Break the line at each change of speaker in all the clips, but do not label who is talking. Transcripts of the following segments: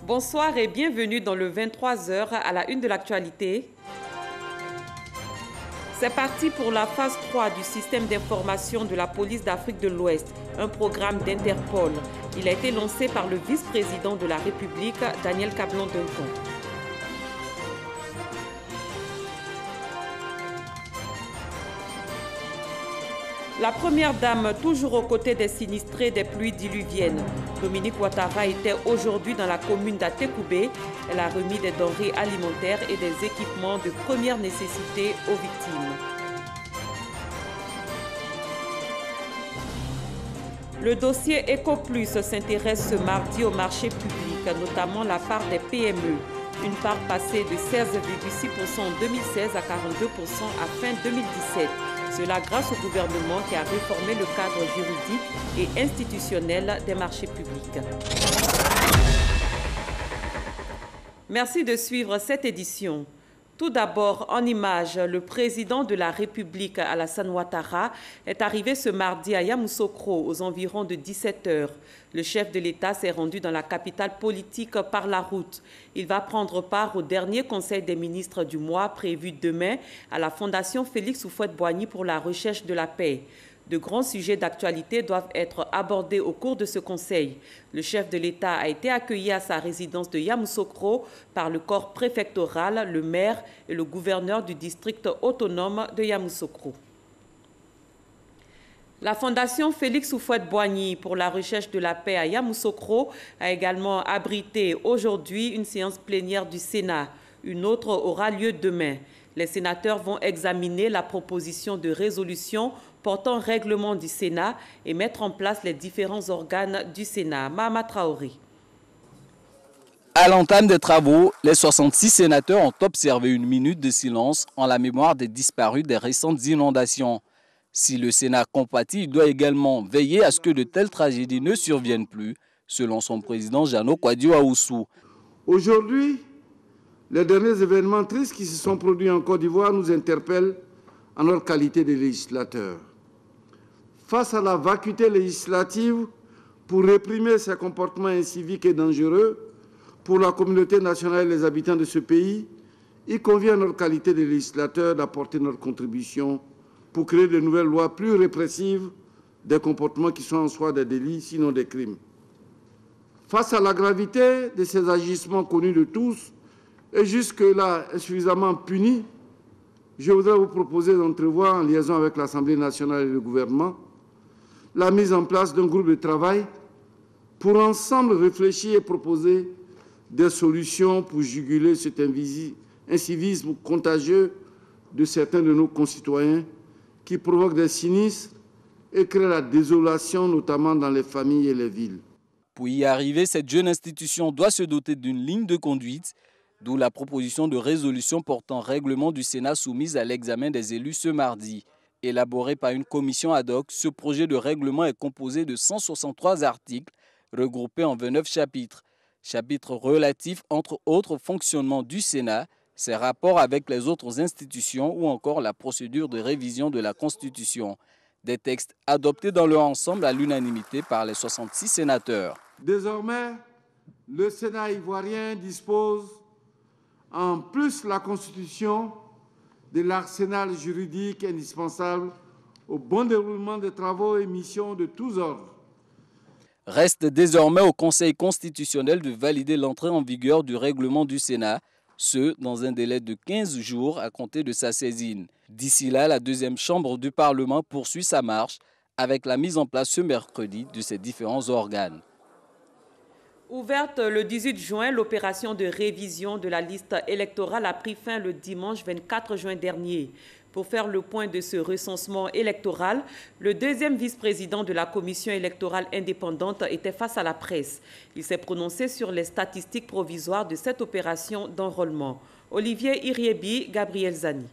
Bonsoir et bienvenue dans le 23h à la une de l'actualité. C'est parti pour la phase 3 du système d'information de la police d'Afrique de l'Ouest, un programme d'Interpol. Il a été lancé par le vice-président de la République, Daniel Kablan-Duncan. La première dame, toujours aux côtés des sinistrés des pluies diluviennes. Dominique Ouattara était aujourd'hui dans la commune d'Atekoubé. Elle a remis des denrées alimentaires et des équipements de première nécessité aux victimes. Le dossier EcoPlus s'intéresse ce mardi au marché public, notamment la part des PME. Une part passée de 16,6% en 2016 à 42% à fin 2017. Cela grâce au gouvernement qui a réformé le cadre juridique et institutionnel des marchés publics. Merci de suivre cette édition. Tout d'abord, en images, le président de la République, Alassane Ouattara, est arrivé ce mardi à Yamoussoukro aux environs de 17 h. Le chef de l'État s'est rendu dans la capitale politique par la route. Il va prendre part au dernier conseil des ministres du mois prévu demain à la Fondation Félix Houphouët-Boigny pour la recherche de la paix. De grands sujets d'actualité doivent être abordés au cours de ce conseil. Le chef de l'État a été accueilli à sa résidence de Yamoussoukro par le corps préfectoral, le maire et le gouverneur du district autonome de Yamoussoukro. La Fondation Félix Houphouët-Boigny pour la recherche de la paix à Yamoussoukro a également abrité aujourd'hui une séance plénière du Sénat. Une autre aura lieu demain. Les sénateurs vont examiner la proposition de résolution portant règlement du Sénat et mettre en place les différents organes du Sénat. Mahama Traoré.
À l'entame des travaux, les 66 sénateurs ont observé une minute de silence en la mémoire des disparus des récentes inondations. Si le Sénat compatit, il doit également veiller à ce que de telles tragédies ne surviennent plus, selon son président Jeannot Kouadio-Aoussou.
Aujourd'hui, les derniers événements tristes qui se sont produits en Côte d'Ivoire nous interpellent en notre qualité de législateurs. Face à la vacuité législative pour réprimer ces comportements inciviques et dangereux pour la communauté nationale et les habitants de ce pays, il convient à notre qualité de législateurs d'apporter notre contribution pour créer de nouvelles lois plus répressives des comportements qui sont en soi des délits, sinon des crimes. Face à la gravité de ces agissements connus de tous et jusque-là insuffisamment punis, je voudrais vous proposer d'entrevoir, en liaison avec l'Assemblée nationale et le gouvernement, la mise en place d'un groupe de travail pour ensemble réfléchir et proposer des solutions pour juguler cet incivisme contagieux de certains de nos concitoyens qui provoque des sinistres et crée la désolation, notamment dans les familles et les villes.
Pour y arriver, cette jeune institution doit se doter d'une ligne de conduite, d'où la proposition de résolution portant règlement du Sénat soumise à l'examen des élus ce mardi. Élaboré par une commission ad hoc, ce projet de règlement est composé de 163 articles regroupés en 29 chapitres. Chapitres relatifs, entre autres, au fonctionnement du Sénat, ses rapports avec les autres institutions ou encore la procédure de révision de la Constitution. Des textes adoptés dans leur ensemble à l'unanimité par les 66 sénateurs.
Désormais, le Sénat ivoirien dispose, en plus de la Constitution, de l'arsenal juridique indispensable au bon déroulement des travaux et missions de tous ordres.
Reste désormais au Conseil constitutionnel de valider l'entrée en vigueur du règlement du Sénat, ce dans un délai de 15 jours à compter de sa saisine. D'ici là, la deuxième chambre du Parlement poursuit sa marche avec la mise en place ce mercredi de ses différents organes.
Ouverte le 18 juin, l'opération de révision de la liste électorale a pris fin le dimanche 24 juin dernier. Pour faire le point de ce recensement électoral, le deuxième vice-président de la commission électorale indépendante était face à la presse. Il s'est prononcé sur les statistiques provisoires de cette opération d'enrôlement. Olivier Iriebi, Gabriel Zani.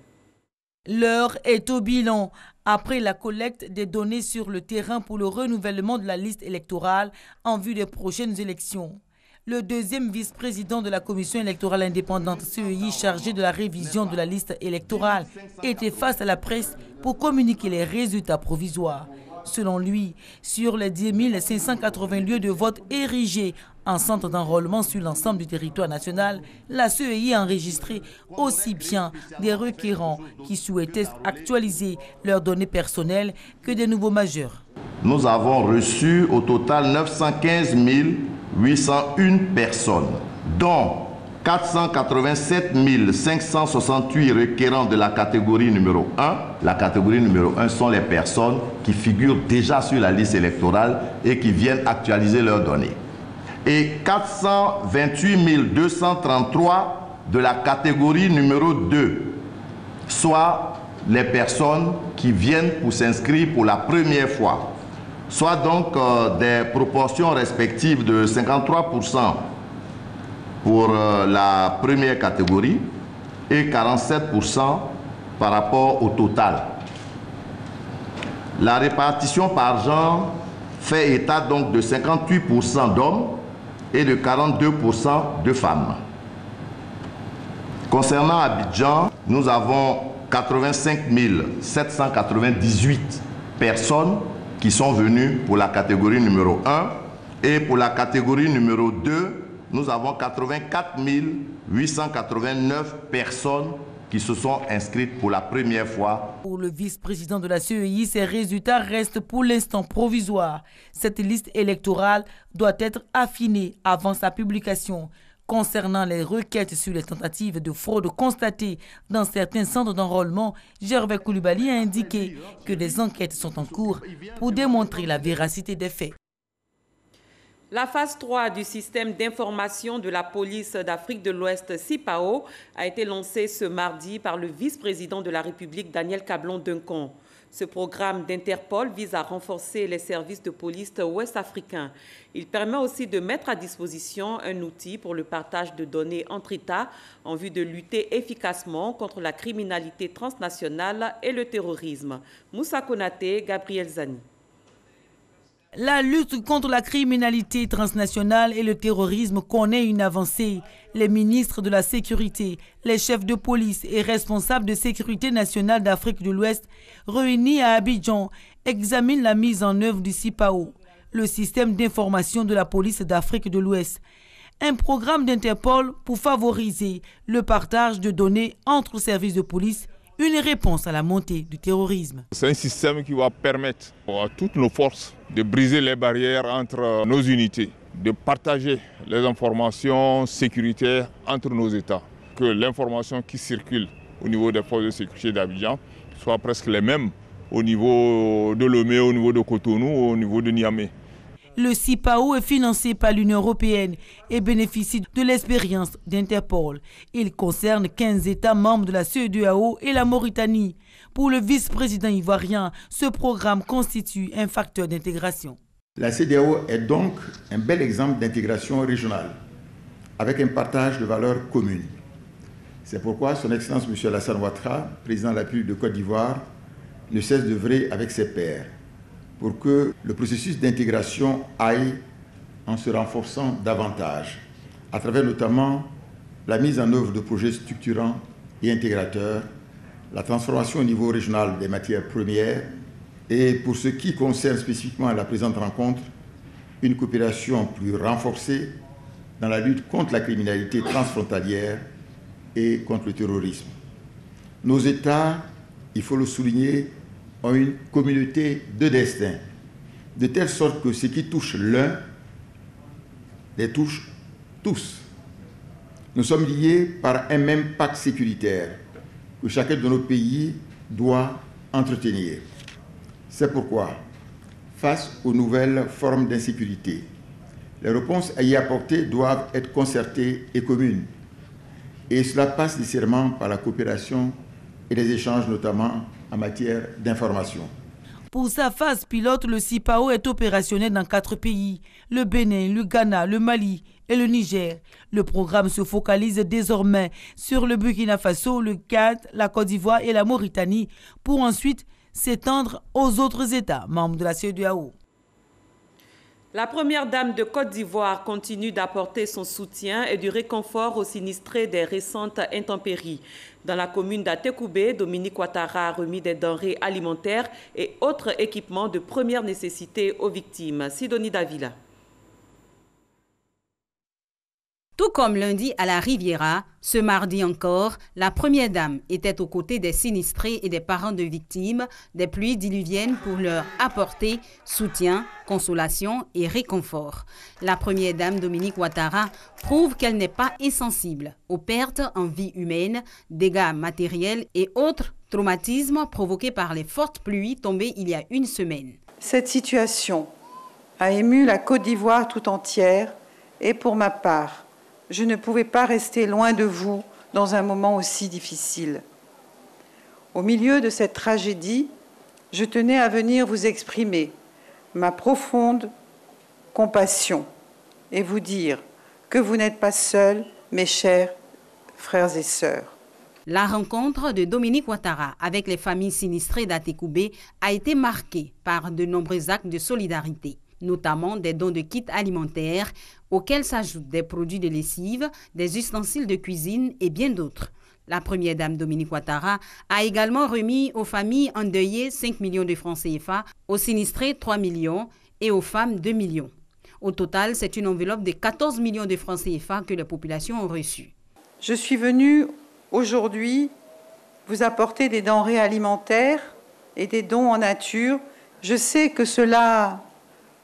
L'heure est au bilan. Après la collecte des données sur le terrain pour le renouvellement de la liste électorale en vue des prochaines élections. Le deuxième vice-président de la commission électorale indépendante CEI chargé de la révision de la liste électorale était face à la presse pour communiquer les résultats provisoires. Selon lui, sur les 10 580 lieux de vote érigés en centre d'enrôlement sur l'ensemble du territoire national, la CEI a enregistré aussi bien des requérants qui souhaitaient actualiser leurs données personnelles que des nouveaux majeurs.
Nous avons reçu au total 915 801 personnes, dont 487 568 requérants de la catégorie numéro 1. La catégorie numéro 1 sont les personnes qui figurent déjà sur la liste électorale et qui viennent actualiser leurs données. Et 428 233 de la catégorie numéro 2, soit les personnes qui viennent pour s'inscrire pour la première fois. Soit donc des proportions respectives de 53% pour la première catégorie et 47% par rapport au total. La répartition par genre fait état donc de 58% d'hommes et de 42% de femmes. Concernant Abidjan, nous avons 85 798 personnes qui sont venues pour la catégorie numéro 1 et pour la catégorie numéro 2, nous avons 84 889 personnes qui se sont inscrites pour la première fois.
Pour le vice-président de la CEI, ces résultats restent pour l'instant provisoires. Cette liste électorale doit être affinée avant sa publication. Concernant les requêtes sur les tentatives de fraude constatées dans certains centres d'enrôlement, Gervais Koulibaly a indiqué que des enquêtes sont en cours pour démontrer la véracité des faits.
La phase 3 du système d'information de la police d'Afrique de l'Ouest, CIPAO, a été lancée ce mardi par le vice-président de la République, Daniel Kablon-Duncan. Ce programme d'Interpol vise à renforcer les services de police ouest-africains. Il permet aussi de mettre à disposition un outil pour le partage de données entre États en vue de lutter efficacement contre la criminalité transnationale et le terrorisme. Moussa Konaté, Gabriel Zani.
La lutte contre la criminalité transnationale et le terrorisme connaît une avancée. Les ministres de la Sécurité, les chefs de police et responsables de sécurité nationale d'Afrique de l'Ouest réunis à Abidjan examinent la mise en œuvre du CIPAO, le système d'information de la police d'Afrique de l'Ouest. Un programme d'Interpol pour favoriser le partage de données entre services de police, une réponse à la montée du terrorisme.
C'est un système qui va permettre à toutes nos forces de briser les barrières entre nos unités, de partager les informations sécuritaires entre nos États, que l'information qui circule au niveau des forces de sécurité d'Abidjan soit presque les mêmes au niveau de Lomé, au niveau de Cotonou, au niveau de Niamey.
Le CIPAO est financé par l'Union européenne et bénéficie de l'expérience d'Interpol. Il concerne 15 États membres de la CEDEAO et la Mauritanie. Pour le vice-président ivoirien, ce programme constitue un facteur d'intégration.
La CEDEAO est donc un bel exemple d'intégration régionale, avec un partage de valeurs communes. C'est pourquoi son Excellence M. Alassane Ouattara, président de la République de Côte d'Ivoire, ne cesse d'œuvrer avec ses pairs pour que le processus d'intégration aille en se renforçant davantage, à travers notamment la mise en œuvre de projets structurants et intégrateurs, la transformation au niveau régional des matières premières et, pour ce qui concerne spécifiquement la présente rencontre, une coopération plus renforcée dans la lutte contre la criminalité transfrontalière et contre le terrorisme. Nos États, il faut le souligner, ont une communauté de destin, de telle sorte que ce qui touche l'un les touche tous. Nous sommes liés par un même pacte sécuritaire que chacun de nos pays doit entretenir. C'est pourquoi, face aux nouvelles formes d'insécurité, les réponses à y apporter doivent être concertées et communes. Et cela passe nécessairement par la coopération et les échanges, notamment en matière d'information.
Pour sa phase pilote, le CIPAO est opérationnel dans 4 pays, le Bénin, le Ghana, le Mali et le Niger. Le programme se focalise désormais sur le Burkina Faso, le Tchad, la Côte d'Ivoire et la Mauritanie, pour ensuite s'étendre aux autres États membres de la CEDEAO.
La première dame de Côte d'Ivoire continue d'apporter son soutien et du réconfort aux sinistrés des récentes intempéries. Dans la commune d'Atekoubé, Dominique Ouattara a remis des denrées alimentaires et autres équipements de première nécessité aux victimes. Sidonie Davila.
Tout comme lundi à la Riviera, ce mardi encore, la première dame était aux côtés des sinistrés et des parents de victimes des pluies diluviennes pour leur apporter soutien, consolation et réconfort. La première dame Dominique Ouattara prouve qu'elle n'est pas insensible aux pertes en vie humaine, dégâts matériels et autres traumatismes provoqués par les fortes pluies tombées il y a une semaine.
Cette situation a ému la Côte d'Ivoire tout entière et pour ma part, je ne pouvais pas rester loin de vous dans un moment aussi difficile. Au milieu de cette tragédie, je tenais à venir vous exprimer ma profonde compassion et vous dire que vous n'êtes pas seuls, mes chers frères et sœurs.
La rencontre de Dominique Ouattara avec les familles sinistrées d'Atekoubé a été marquée par de nombreux actes de solidarité, notamment des dons de kits alimentaires auxquels s'ajoutent des produits de lessive, des ustensiles de cuisine et bien d'autres. La première dame Dominique Ouattara a également remis aux familles endeuillées 5 millions de francs CFA, aux sinistrés 3 millions et aux femmes 2 millions. Au total, c'est une enveloppe de 14 millions de francs CFA que les populations ont reçues.
Je suis venue aujourd'hui vous apporter des denrées alimentaires et des dons en nature. Je sais que cela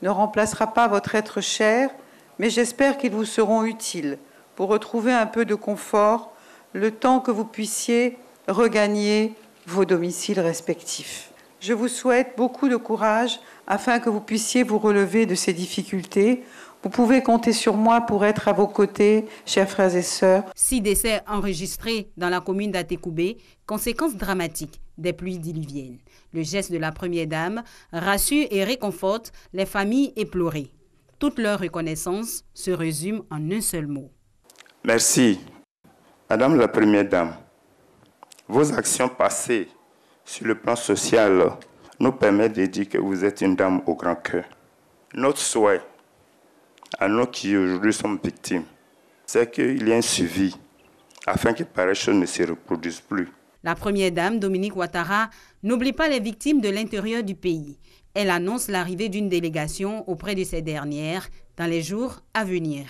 ne remplacera pas votre être cher, mais j'espère qu'ils vous seront utiles pour retrouver un peu de confort le temps que vous puissiez regagner vos domiciles respectifs. Je vous souhaite beaucoup de courage afin que vous puissiez vous relever de ces difficultés. Vous pouvez compter sur moi pour être à vos côtés, chers frères et sœurs.
6 décès enregistrés dans la commune d'Atekoubé, conséquences dramatiques des pluies diluviennes. Le geste de la première dame rassure et réconforte les familles éplorées. Toute leur reconnaissance se résume en un seul mot.
Merci, Madame la Première Dame. Vos actions passées sur le plan social nous permettent de dire que vous êtes une dame au grand cœur. Notre souhait, à nous qui aujourd'hui sommes victimes, c'est qu'il y ait un suivi afin que pareilles choses ne se reproduisent plus.
La première dame, Dominique Ouattara, n'oublie pas les victimes de l'intérieur du pays. Elle annonce l'arrivée d'une délégation auprès de ces dernières dans les jours à venir.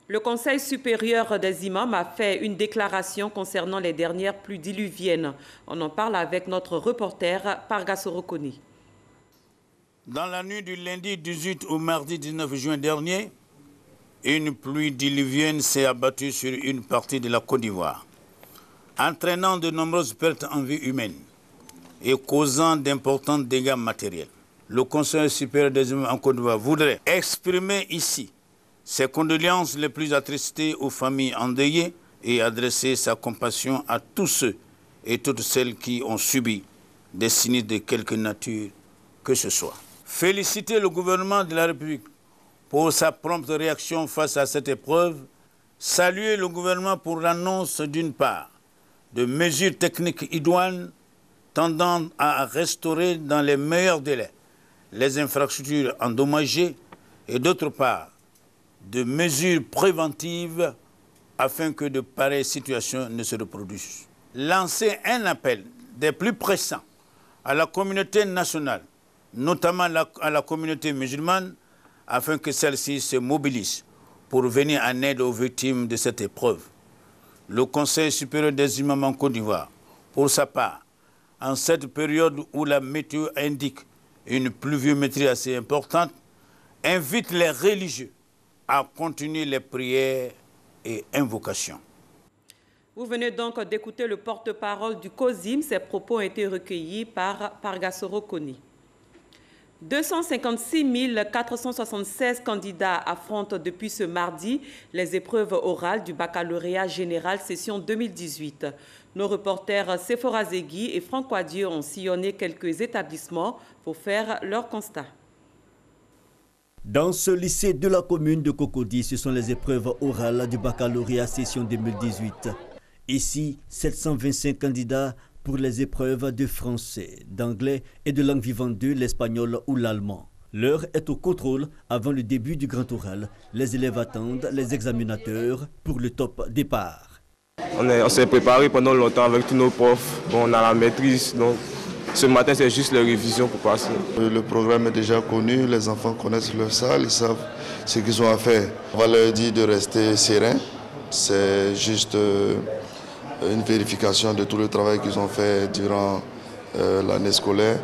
Le Conseil supérieur des imams a fait une déclaration concernant les dernières pluies diluviennes. On en parle avec notre reporter Parga Sorokoni.
Dans la nuit du lundi 18 au mardi 19 juin dernier, une pluie diluvienne s'est abattue sur une partie de la Côte d'Ivoire, entraînant de nombreuses pertes en vie humaine et causant d'importants dégâts matériels. Le Conseil supérieur des imams en Côte d'Ivoire voudrait exprimer ici ses condoléances les plus attristées aux familles endeuillées et adresser sa compassion à tous ceux et toutes celles qui ont subi des sinistres de quelque nature que ce soit. Féliciter le gouvernement de la République pour sa prompte réaction face à cette épreuve, saluer le gouvernement pour l'annonce d'une part de mesures techniques idoines tendant à restaurer dans les meilleurs délais les infrastructures endommagées et d'autre part de mesures préventives afin que de pareilles situations ne se reproduisent. Lancer un appel des plus pressants à la communauté nationale, notamment à la communauté musulmane, afin que celle-ci se mobilise pour venir en aide aux victimes de cette épreuve. Le Conseil supérieur des imams en Côte d'Ivoire, pour sa part, en cette période où la météo indique une pluviométrie assez importante, invite les religieux à continuer les prières et invocations.
Vous venez donc d'écouter le porte-parole du COSIM. Ces propos ont été recueillis par Parga Sorokoni. 256 476 candidats affrontent depuis ce mardi les épreuves orales du baccalauréat général session 2018. Nos reporters Sephora Zegui et Franck Wadieu ont sillonné quelques établissements pour faire leur constat.
Dans ce lycée de la commune de Cocody, ce sont les épreuves orales du baccalauréat session 2018. Ici, 725 candidats pour les épreuves de français, d'anglais et de langue vivante 2, l'espagnol ou l'allemand. L'heure est au contrôle avant le début du grand oral. Les élèves attendent les examinateurs pour le top départ.
On s'est préparé pendant longtemps avec tous nos profs. Bon, on a la maîtrise, donc ce matin c'est juste les révisions pour passer.
Le programme est déjà connu, les enfants connaissent leur salle, ils savent ce qu'ils ont à faire. On va leur dire de rester sereins. C'est juste une vérification de tout le travail qu'ils ont fait durant l'année scolaire.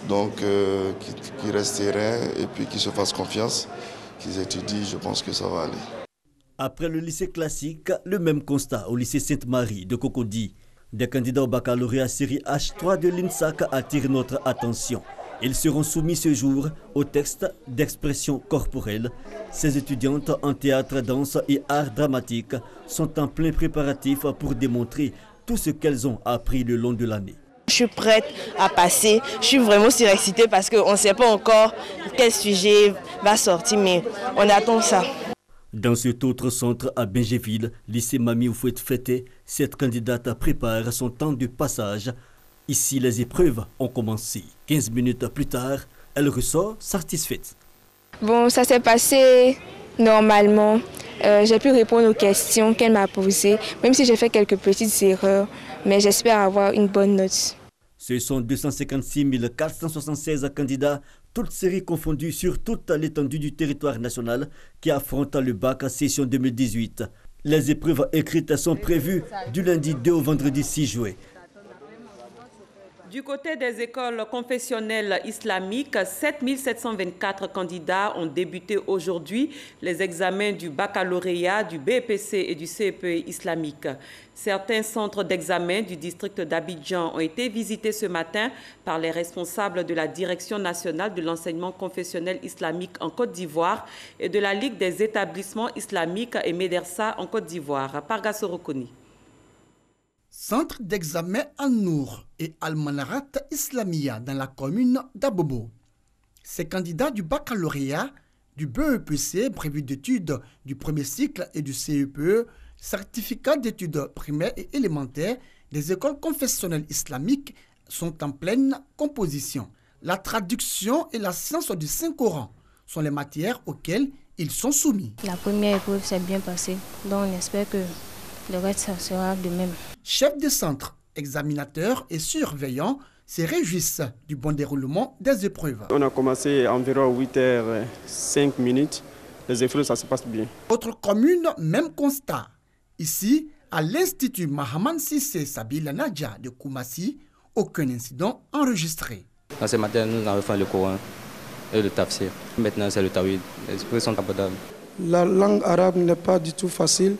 Donc, qu'ils restent sereins et puis qu'ils se fassent confiance, qu'ils étudient, je pense que ça va aller.
Après le lycée classique, le même constat au lycée Sainte-Marie de Cocody. Des candidats au baccalauréat série H3 de l'INSAC attirent notre attention. Ils seront soumis ce jour au texte d'expression corporelle. Ces étudiantes en théâtre, danse et art dramatique sont en plein préparatif pour démontrer tout ce qu'elles ont appris le long de l'année.
Je suis prête à passer, je suis vraiment surexcitée parce qu'on ne sait pas encore quel sujet va sortir, mais on attend ça.
Dans cet autre centre à Bingéville, lycée Mami Oufouette-Fété, cette candidate prépare son temps de passage. Ici, les épreuves ont commencé. 15 minutes plus tard, elle ressort satisfaite.
Bon, ça s'est passé normalement. J'ai pu répondre aux questions qu'elle m'a posées, même si j'ai fait quelques petites erreurs, mais j'espère avoir une bonne note.
Ce sont 256 476 candidats, toutes séries confondues sur toute l'étendue du territoire national, qui affrontent le bac à session 2018. Les épreuves écrites sont prévues du lundi 2 au vendredi 6 juillet.
Du côté des écoles confessionnelles islamiques, 7 724 candidats ont débuté aujourd'hui les examens du baccalauréat, du BEPC et du CEPE islamique. Certains centres d'examen du district d'Abidjan ont été visités ce matin par les responsables de la Direction nationale de l'enseignement confessionnel islamique en Côte d'Ivoire et de la Ligue des établissements islamiques et Médersa en Côte d'Ivoire. Parga Sorokoni.
Centre d'examen Al-Nour et Al-Manarat Islamia dans la commune d'Abobo. Ces candidats du baccalauréat, du BEPC, prévu d'études du premier cycle et du CEPE, certificat d'études primaires et élémentaires des écoles confessionnelles islamiques sont en pleine composition. La traduction et la science du Saint-Coran sont les matières auxquelles ils sont soumis.
La première épreuve s'est bien passée, donc on espère que le reste ça sera de même.
Chefs de centre, examinateurs et surveillants se réjouissent du bon déroulement des épreuves.
On a commencé à environ 8h05. Les épreuves, ça se passe bien.
Autre commune, même constat. Ici, à l'Institut Mahaman Sissé Sabila Nadja de Koumassi, aucun incident enregistré.
Ce matin, nous avons fait le Coran et le tafsir. Maintenant, c'est le tawhid. Les épreuves sont abordables.
La langue arabe n'est pas du tout facile.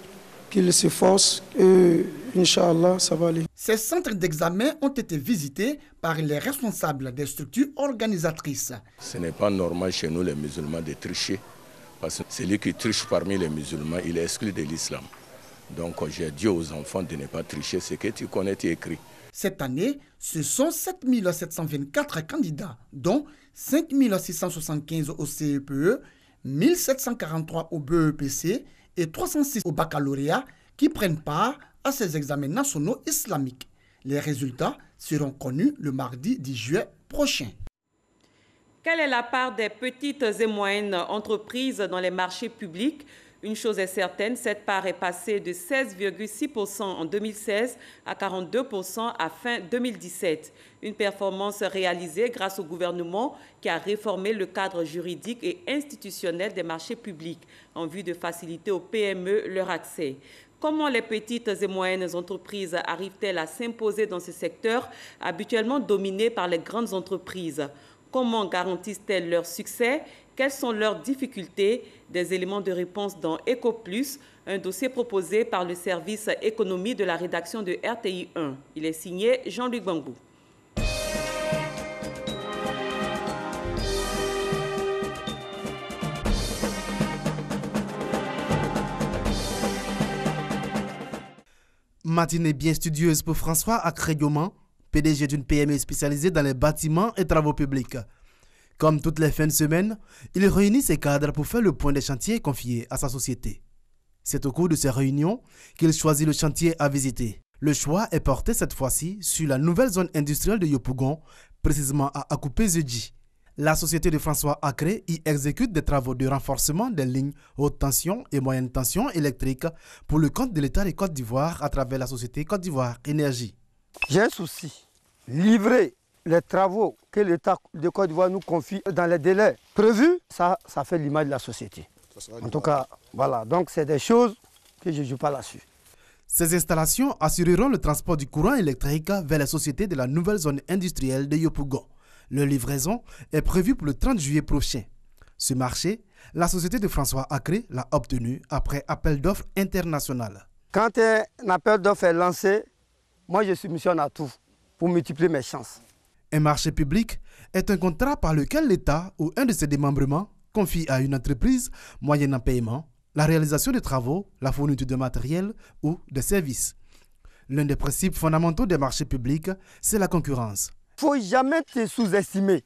Qu'ils s'efforcent et Inch'Allah, ça va aller.
Ces centres d'examen ont été visités par les responsables des structures organisatrices.
Ce n'est pas normal chez nous les musulmans de tricher, parce que celui qui triche parmi les musulmans, il est exclu de l'islam. Donc j'ai dit aux enfants de ne pas tricher, ce que tu connais, tu écris.
Cette année, ce sont 7 724 candidats, dont 5 675 au CEPE, 1 743 au BEPC, et 306 au baccalauréat qui prennent part à ces examens nationaux islamiques. Les résultats seront connus le mardi 10 juillet prochain.
Quelle est la part des petites et moyennes entreprises dans les marchés publics? Une chose est certaine, cette part est passée de 16,6% en 2016 à 42% à fin 2017. Une performance réalisée grâce au gouvernement qui a réformé le cadre juridique et institutionnel des marchés publics en vue de faciliter aux PME leur accès. Comment les petites et moyennes entreprises arrivent-elles à s'imposer dans ce secteur habituellement dominé par les grandes entreprises? Comment garantissent-elles leur succès? Quelles sont leurs difficultés? Des éléments de réponse dans EcoPlus, un dossier proposé par le service économie de la rédaction de RTI 1. Il est signé Jean-Luc Bangou.
Matinée bien studieuse pour François Akreyoman, PDG d'une PME spécialisée dans les bâtiments et travaux publics. Comme toutes les fins de semaine, il réunit ses cadres pour faire le point des chantiers confiés à sa société. C'est au cours de ces réunions qu'il choisit le chantier à visiter. Le choix est porté cette fois-ci sur la nouvelle zone industrielle de Yopougon, précisément à Akupé-Zedji. La société de François Acré y exécute des travaux de renforcement des lignes haute tension et moyenne tension électrique pour le compte de l'État de Côte d'Ivoire à travers la société Côte d'Ivoire Énergie.
J'ai un souci. Livrer les travaux que l'État de Côte d'Ivoire nous confie dans les délais prévus, ça fait l'image de la société. En tout cas, voilà. Donc c'est des choses que je ne joue pas là-dessus.
Ces installations assureront le transport du courant électrique vers les sociétés de la nouvelle zone industrielle de Yopougon. Leur livraison est prévue pour le 30 juillet prochain. Ce marché, la société de François Acré l'a obtenu après appel d'offres international.
Quand un appel d'offres est lancé, moi je soumissionne à tout pour multiplier mes chances.
Un marché public est un contrat par lequel l'État ou un de ses démembrements confie à une entreprise, moyennant paiement, la réalisation de travaux, la fourniture de matériel ou de services. L'un des principes fondamentaux des marchés publics, c'est la concurrence.
Il ne faut jamais te sous-estimer.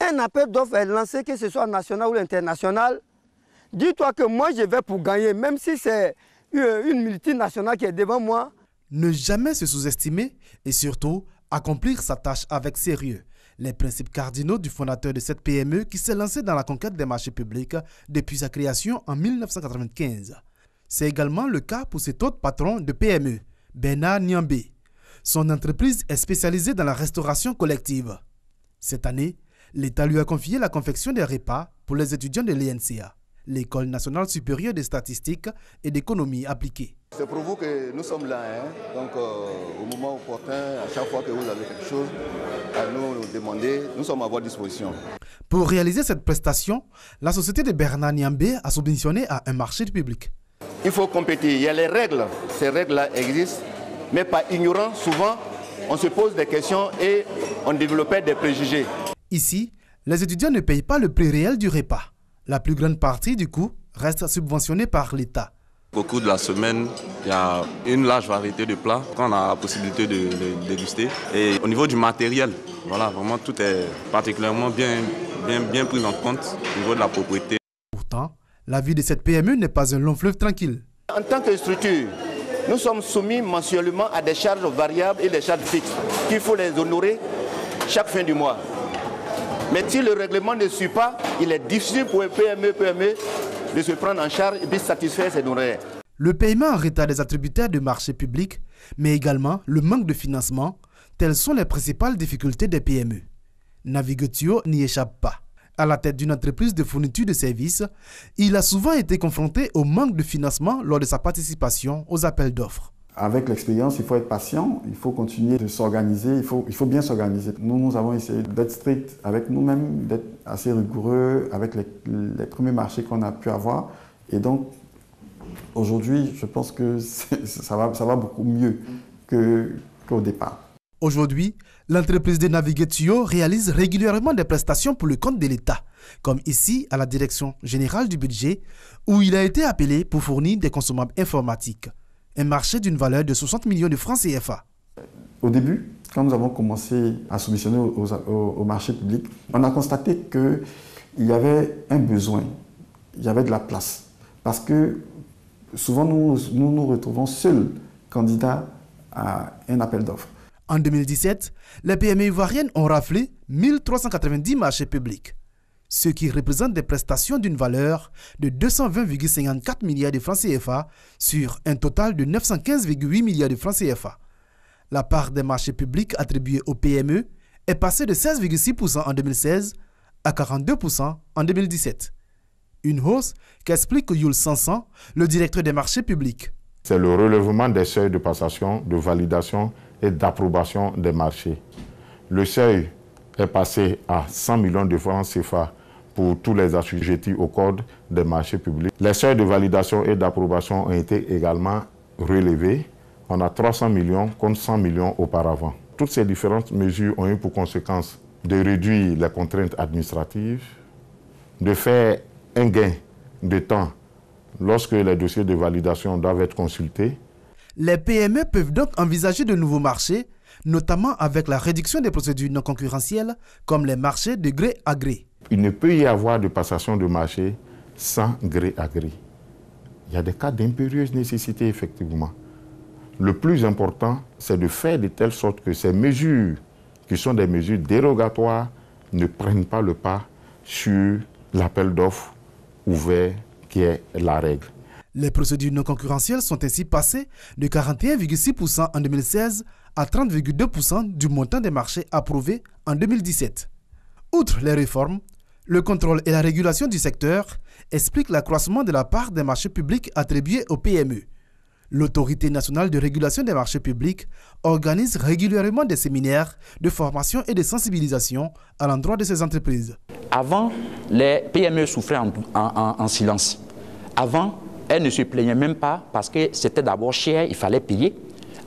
Un appel d'offres est lancé, que ce soit national ou international. Dis-toi que moi, je vais pour gagner, même si c'est une multinationale qui est devant moi.
Ne jamais se sous-estimer et surtout accomplir sa tâche avec sérieux. Les principes cardinaux du fondateur de cette PME qui s'est lancé dans la conquête des marchés publics depuis sa création en 1995. C'est également le cas pour cet autre patron de PME, Bernard Niambé. Son entreprise est spécialisée dans la restauration collective. Cette année, l'État lui a confié la confection des repas pour les étudiants de l'ENCA, l'École nationale supérieure des statistiques et d'économie appliquée.
C'est pour vous que nous sommes là. Donc, au moment opportun, à chaque fois que vous avez quelque chose à nous demander, nous sommes à votre disposition.
Pour réaliser cette prestation, la société de Bernard Niambé a subventionné à un marché public.
Il faut compétir. Il y a les règles. Ces règles-là existent. Mais par ignorance, souvent, on se pose des questions et on développait des préjugés.
Ici, les étudiants ne payent pas le prix réel du repas. La plus grande partie du coût reste subventionnée par l'État.
Au cours de la semaine, il y a une large variété de plats qu'on a la possibilité de déguster. Et au niveau du matériel, voilà, vraiment tout est particulièrement bien pris en compte au niveau de la propriété.
Pourtant, la vie de cette PME n'est pas un long fleuve tranquille.
En tant que structure, nous sommes soumis mensuellement à des charges variables et des charges fixes qu'il faut les honorer chaque fin du mois. Mais si le règlement ne suit pas, il est difficile pour un PME de se prendre en charge et puis satisfaire ses honoraires.
Le paiement en retard des attributaires de marchés publics, mais également le manque de financement, telles sont les principales difficultés des PME. Navigotio n'y échappe pas. À la tête d'une entreprise de fourniture de services, il a souvent été confronté au manque de financement lors de sa participation aux appels d'offres.
Avec l'expérience, il faut être patient, il faut continuer de s'organiser, il faut bien s'organiser. Nous avons essayé d'être stricts avec nous-mêmes, d'être assez rigoureux avec les premiers marchés qu'on a pu avoir. Et donc, aujourd'hui, je pense que ça va beaucoup mieux qu'au départ.
Aujourd'hui, l'entreprise de Navigotio réalise régulièrement des prestations pour le compte de l'État, comme ici à la Direction générale du budget, où il a été appelé pour fournir des consommables informatiques. Un marché d'une valeur de 60 millions de francs CFA.
Au début, quand nous avons commencé à soumissionner au marché public, on a constaté qu'il y avait un besoin, il y avait de la place. Parce que souvent, nous retrouvons seuls candidats à un appel d'offres.
En 2017, les PME ivoiriennes ont raflé 1390 marchés publics, ce qui représente des prestations d'une valeur de 220,54 milliards de francs CFA sur un total de 915,8 milliards de francs CFA. La part des marchés publics attribués aux PME est passée de 16,6% en 2016 à 42% en 2017. Une hausse qu'explique Yul Sansan, le directeur des marchés publics.
C'est le relèvement des seuils de passation, de validation et d'approbation des marchés. Le seuil est passé à 100 millions de francs CFA pour tous les assujettis au code des marchés publics. Les seuils de validation et d'approbation ont été également relevés. On a 300 millions contre 100 millions auparavant. Toutes ces différentes mesures ont eu pour conséquence de réduire les contraintes administratives, de faire un gain de temps lorsque les dossiers de validation doivent être consultés.
Les PME peuvent donc envisager de nouveaux marchés, notamment avec la réduction des procédures non concurrentielles, comme les marchés de gré à gré.
Il ne peut y avoir de passation de marché sans gré à gré. Il y a des cas d'impérieuse nécessité, effectivement. Le plus important, c'est de faire de telle sorte que ces mesures, qui sont des mesures dérogatoires, ne prennent pas le pas sur l'appel d'offres ouvert qui est la règle.
Les procédures non concurrentielles sont ainsi passées de 41,6% en 2016 à 30,2% du montant des marchés approuvés en 2017. Outre les réformes, le contrôle et la régulation du secteur expliquent l'accroissement de la part des marchés publics attribués aux PME. L'Autorité nationale de régulation des marchés publics organise régulièrement des séminaires de formation et de sensibilisation à l'endroit de ces entreprises.
Avant, les PME souffraient en silence. Avant, elles ne se plaignaient même pas parce que c'était d'abord cher, il fallait payer.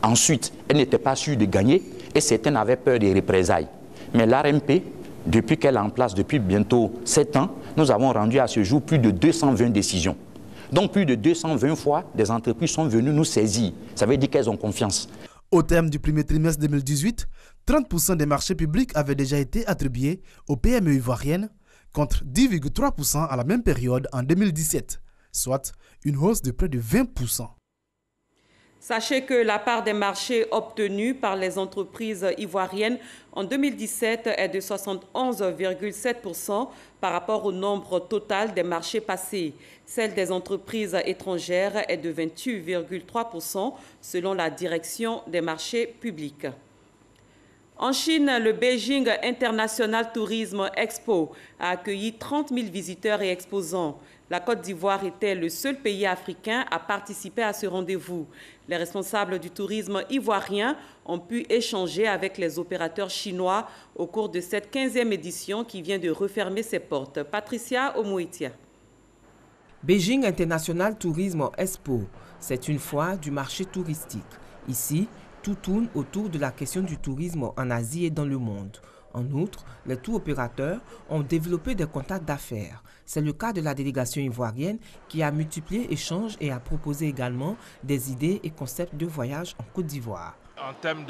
Ensuite, elles n'étaient pas sûres de gagner et certaines avaient peur des représailles. Mais l'ARMP, depuis qu'elle est en place, depuis bientôt 7 ans, nous avons rendu à ce jour plus de 220 décisions. Donc plus de 220 fois, des entreprises sont venues nous saisir. Ça veut dire qu'elles ont confiance.
Au terme du premier trimestre 2018, 30% des marchés publics avaient déjà été attribués aux PME ivoiriennes, contre 10,3% à la même période en 2017, soit une hausse de près de 20%.
Sachez que la part des marchés obtenus par les entreprises ivoiriennes en 2017 est de 71,7% par rapport au nombre total des marchés passés. Celle des entreprises étrangères est de 28,3% selon la direction des marchés publics. En Chine, le Beijing International Tourism Expo a accueilli 30 000 visiteurs et exposants. La Côte d'Ivoire était le seul pays africain à participer à ce rendez-vous. Les responsables du tourisme ivoirien ont pu échanger avec les opérateurs chinois au cours de cette 15e édition qui vient de refermer ses portes. Patricia Omoitia.
Beijing International Tourism Expo, c'est une foire du marché touristique. Ici, tout tourne autour de la question du tourisme en Asie et dans le monde. En outre, les tours opérateurs ont développé des contacts d'affaires. C'est le cas de la délégation ivoirienne qui a multiplié échanges et a proposé également des idées et concepts de voyage en Côte d'Ivoire.
En termes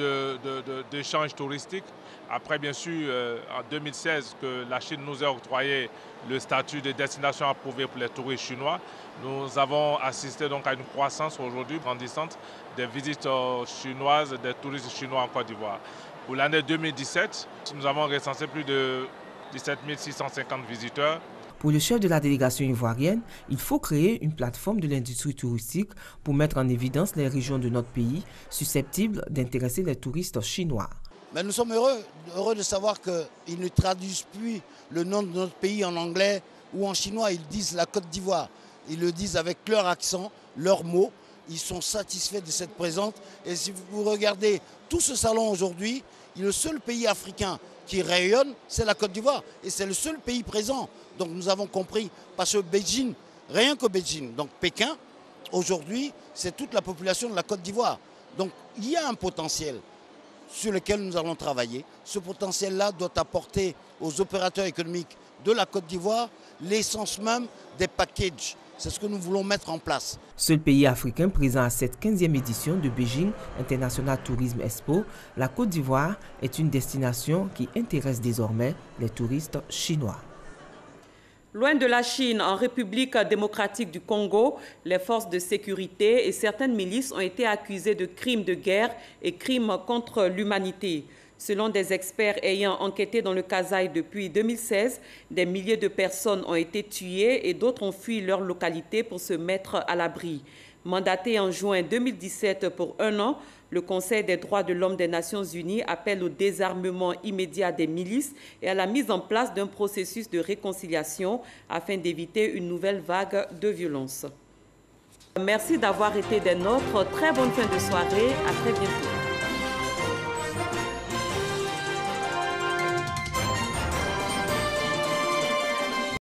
d'échanges touristiques, après bien sûr en 2016 que la Chine nous a octroyé le statut de destination approuvée pour les touristes chinois, nous avons assisté donc à une croissance aujourd'hui grandissante des visites chinoises, des touristes chinois en Côte d'Ivoire. Pour l'année 2017, nous avons recensé plus de 17 650 visiteurs.
Pour le chef de la délégation ivoirienne, il faut créer une plateforme de l'industrie touristique pour mettre en évidence les régions de notre pays susceptibles d'intéresser les touristes chinois.
Mais nous sommes heureux de savoir qu'ils ne traduisent plus le nom de notre pays en anglais ou en chinois. Ils disent la Côte d'Ivoire. Ils le disent avec leur accent, leurs mots. Ils sont satisfaits de cette présence. Et si vous regardez tout ce salon aujourd'hui, le seul pays africain qui rayonne, c'est la Côte d'Ivoire. Et c'est le seul pays présent. Donc nous avons compris, parce que Beijing, rien que Beijing, donc Pékin, aujourd'hui, c'est toute la population de la Côte d'Ivoire. Donc il y a un potentiel sur lequel nous allons travailler. Ce potentiel-là doit apporter aux opérateurs économiques de la Côte d'Ivoire l'essence même des packages. C'est ce que nous voulons mettre en place.
Seul pays africain présent à cette 15e édition de Beijing International Tourism Expo, la Côte d'Ivoire est une destination qui intéresse désormais les touristes chinois.
Loin de la Chine, en République démocratique du Congo, les forces de sécurité et certaines milices ont été accusées de crimes de guerre et crimes contre l'humanité. Selon des experts ayant enquêté dans le Kasaï depuis 2016, des milliers de personnes ont été tuées et d'autres ont fui leur localité pour se mettre à l'abri. Mandaté en juin 2017 pour 1 an, le Conseil des droits de l'homme des Nations Unies appelle au désarmement immédiat des milices et à la mise en place d'un processus de réconciliation afin d'éviter une nouvelle vague de violence. Merci d'avoir été des nôtres. Très bonne fin de soirée. À très bientôt.